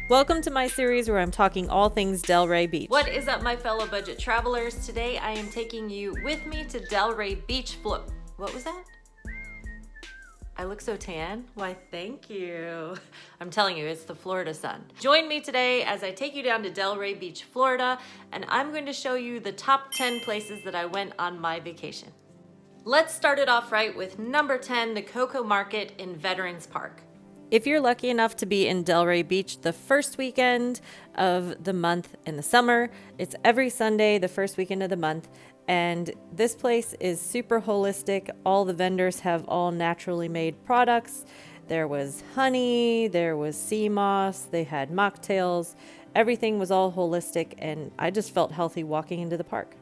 Welcome to my series where I'm talking all things Delray Beach. What is up, my fellow budget travelers? Today I am taking you with me to Delray Beach. What was that? I look so tan. Why, thank you. I'm telling you, it's the Florida sun. Join me today as I take you down to Delray Beach, Florida, and I'm going to show you the top 10 places that I went on my vacation. Let's start it off right with number 10, the CoCo Market in Veterans Park. If you're lucky enough to be in Delray Beach the first weekend of the month in the summer, it's every Sunday, the first weekend of the month. And this place is super holistic. All the vendors have all naturally made products. There was honey, there was sea moss, they had mocktails. Everything was all holistic, and I just felt healthy walking into the park.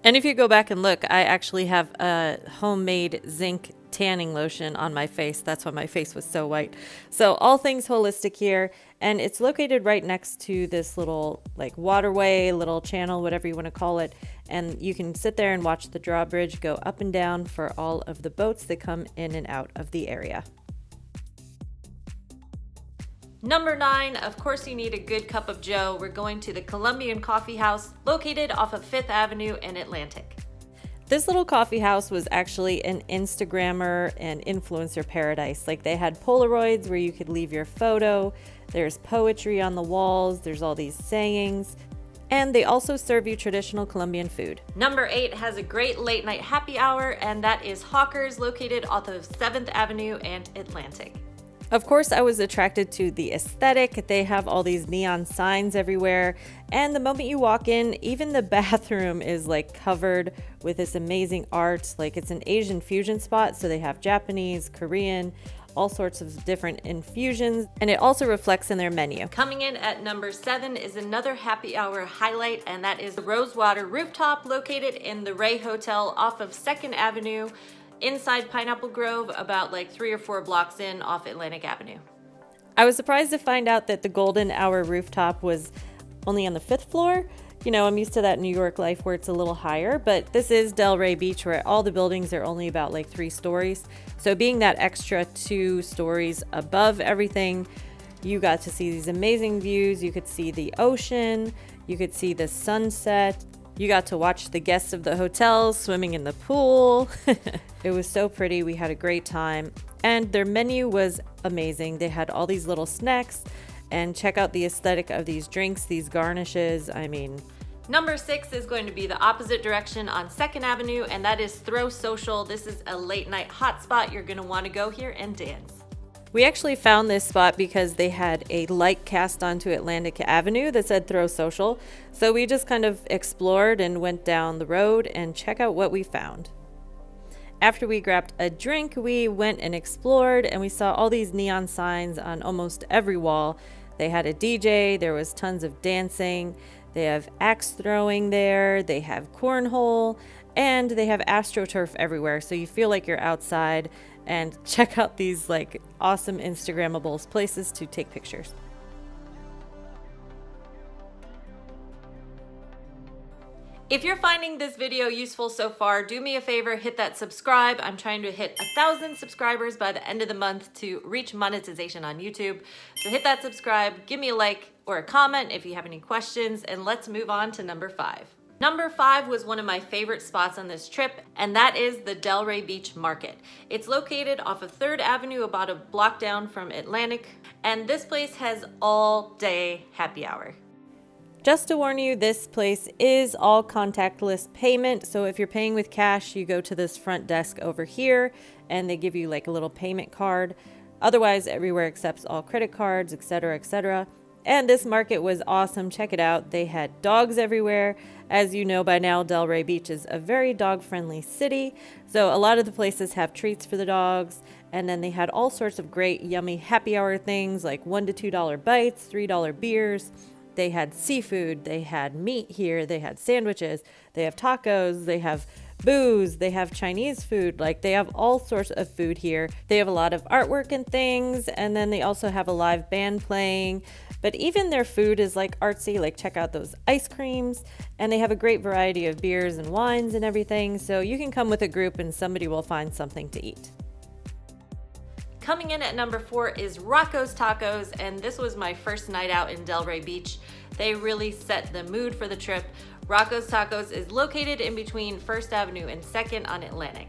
And if you go back and look, I actually have a homemade zinc tanning lotion on my face. That's why my face was so white. So all things holistic here. And it's located right next to this little waterway, little channel, whatever you want to call it. And you can sit there and watch the drawbridge go up and down for all of the boats that come in and out of the area. Number 9, of course you need a good cup of joe. We're going to the Columbian Coffee House located off of 5th Avenue in Atlantic. This little coffee house was actually an Instagrammer and influencer paradise. Like, they had Polaroids where you could leave your photo. There's poetry on the walls. There's all these sayings. And they also serve you traditional Colombian food. Number 8 has a great late night happy hour, and that is Hawkers located off of 7th Avenue and Atlantic. Of course, I was attracted to the aesthetic. They have all these neon signs everywhere. And the moment you walk in, even the bathroom is covered with this amazing art. It's an Asian fusion spot. So they have Japanese, Korean, all sorts of different infusions. And it also reflects in their menu. Coming in at number 7 is another happy hour highlight, and that is the Rosewater Rooftop located in the Ray Hotel off of 2nd Avenue. Inside Pineapple Grove, about 3 or 4 blocks in off Atlantic Avenue. I was surprised to find out that the Golden Hour rooftop was only on the 5th floor. You know, I'm used to that New York life where it's a little higher, but this is Delray Beach where all the buildings are only about 3 stories. So being that extra 2 stories above everything, you got to see these amazing views. You could see the ocean, you could see the sunset. You got to watch the guests of the hotel swimming in the pool. It was so pretty. We had a great time. And their menu was amazing. They had all these little snacks. And check out the aesthetic of these drinks, these garnishes. I mean... Number 6 is going to be the opposite direction on 2nd Avenue, and that is Throw Social. This is a late night hotspot. You're going to want to go here and dance. We actually found this spot because they had a light cast onto Atlantic Avenue that said Throw Social. So we just kind of explored and went down the road and check out what we found. After we grabbed a drink, we went and explored, and we saw all these neon signs on almost every wall. They had a DJ, there was tons of dancing, they have axe throwing there, they have cornhole, and they have AstroTurf everywhere. So you feel like you're outside. And check out these awesome Instagrammables places to take pictures. If you're finding this video useful so far, do me a favor, hit that subscribe. I'm trying to hit 1,000 subscribers by the end of the month to reach monetization on YouTube. So hit that subscribe, give me a like or a comment if you have any questions, and let's move on to number 5. Number 5 was one of my favorite spots on this trip, and that is the Delray Beach Market. It's located off of 3rd Avenue, about a block down from Atlantic, and this place has all day happy hour. Just to warn you, this place is all contactless payment. So if you're paying with cash, you go to this front desk over here and they give you a little payment card. Otherwise, everywhere accepts all credit cards, etc., etc. And this market was awesome. Check it out. They had dogs everywhere. As you know by now, Delray Beach is a very dog-friendly city. So a lot of the places have treats for the dogs. And then they had all sorts of great, yummy happy hour things like $1 to $2 bites, $3 beers. They had seafood. They had meat here. They had sandwiches. They have tacos. They have booze. They have Chinese food. They have all sorts of food here. They have a lot of artwork and things. And then they also have a live band playing. But even their food is artsy. Check out those ice creams. And they have a great variety of beers and wines and everything. So you can come with a group and somebody will find something to eat. Coming in at number 4 is Rocco's Tacos, and this was my first night out in Delray Beach. They really set the mood for the trip. Rocco's Tacos is located in between 1st Avenue and 2nd on Atlantic.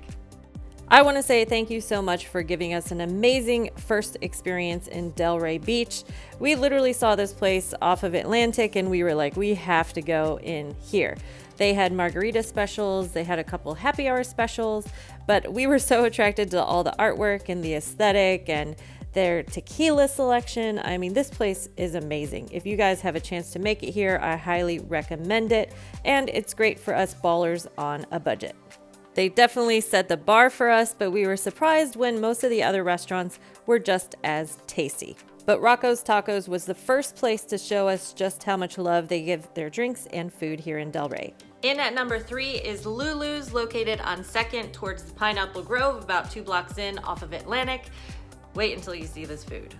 I want to say thank you so much for giving us an amazing first experience in Delray Beach. We literally saw this place off of Atlantic and we were like, we have to go in here. They had margarita specials, they had a couple happy hour specials, but we were so attracted to all the artwork and the aesthetic and their tequila selection. I mean, this place is amazing. If you guys have a chance to make it here, I highly recommend it. And it's great for us ballers on a budget. They definitely set the bar for us, but we were surprised when most of the other restaurants were just as tasty. But Rocco's Tacos was the first place to show us just how much love they give their drinks and food here in Delray. In at number 3 is LuLu's, located on 2nd towards the Pineapple Grove, about 2 blocks in off of Atlantic. Wait until you see this food.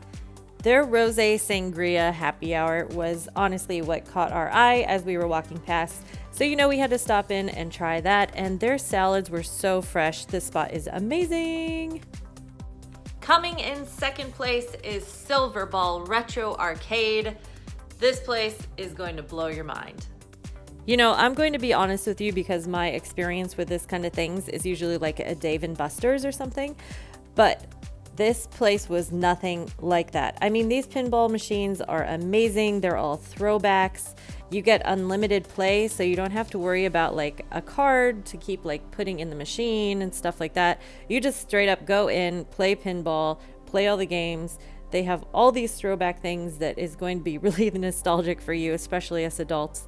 Their rosé sangria happy hour was honestly what caught our eye as we were walking past. So we had to stop in and try that, and their salads were so fresh. This spot is amazing. Coming in 2nd place is Silverball Retro Arcade. This place is going to blow your mind. I'm going to be honest with you because my experience with this kind of things is usually like a Dave & Buster's or something, but this place was nothing like that. I mean, these pinball machines are amazing. They're all throwbacks. You get unlimited play, so you don't have to worry about like a card to keep like putting in the machine and stuff like that. You just straight up go in, play pinball, play all the games. They have all these throwback things that is going to be really nostalgic for you, especially as adults.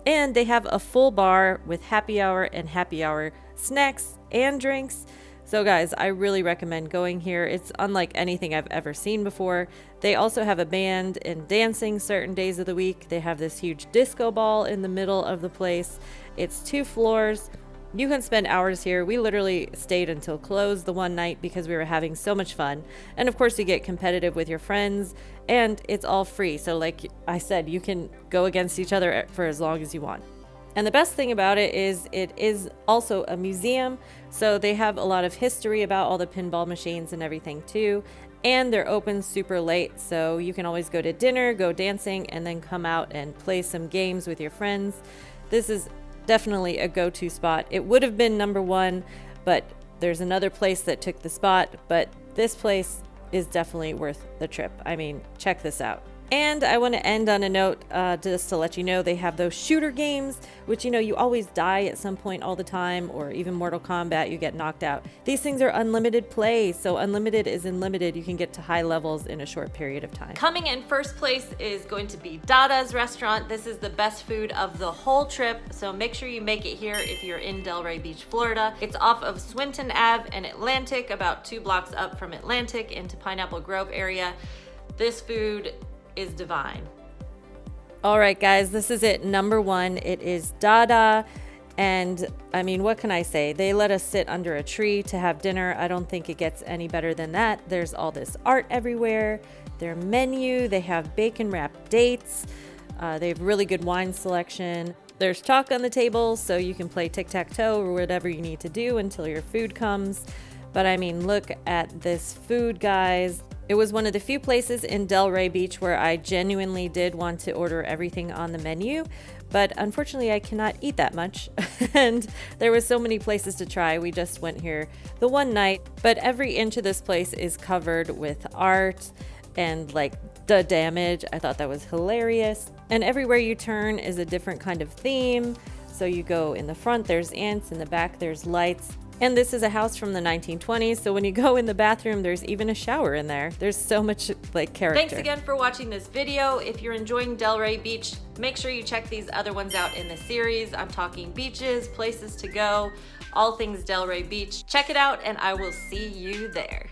And they have a full bar with happy hour and happy hour snacks and drinks. So guys, I really recommend going here. It's unlike anything I've ever seen before. They also have a band and dancing certain days of the week. They have this huge disco ball in the middle of the place. It's 2 floors. You can spend hours here. We literally stayed until close the one night because we were having so much fun. And of course you get competitive with your friends and it's all free. So like I said, you can go against each other for as long as you want. And the best thing about it is also a museum. So they have a lot of history about all the pinball machines and everything too. And they're open super late. So you can always go to dinner, go dancing, and then come out and play some games with your friends. This is definitely a go-to spot. It would have been number 1, but there's another place that took the spot. But this place is definitely worth the trip. I mean, check this out. And I want to end on a note just to let you know they have those shooter games, which you always die at some point all the time, or even Mortal Kombat, you get knocked out. These things are unlimited play, so unlimited is unlimited. You can get to high levels in a short period of time. Coming in 1st place is going to be DaDa's restaurant. This is the best food of the whole trip, so make sure you make it here if you're in Delray Beach, Florida. It's off of Swinton Ave and Atlantic, about 2 blocks up from Atlantic into Pineapple Grove area. This food is divine. All right, guys, this is it. Number 1, it is DaDa. And I mean, what can I say? They let us sit under a tree to have dinner. I don't think it gets any better than that. There's all this art everywhere. Their menu, they have bacon wrapped dates. They have really good wine selection. There's chalk on the table, so you can play tic-tac-toe or whatever you need to do until your food comes. But I mean, look at this food, guys. It was one of the few places in Delray Beach where I genuinely did want to order everything on the menu, but unfortunately I cannot eat that much. And there was so many places to try. We just went here the one night, but every inch of this place is covered with art and like the damage. I thought that was hilarious. And everywhere you turn is a different kind of theme. So you go in the front, there's ants, in the back, there's lights. And this is a house from the 1920s, so when you go in the bathroom, there's even a shower in there. There's so much like character. Thanks again for watching this video. If you're enjoying Delray Beach, make sure you check these other ones out in the series. I'm talking beaches, places to go, all things Delray Beach. Check it out, and I will see you there.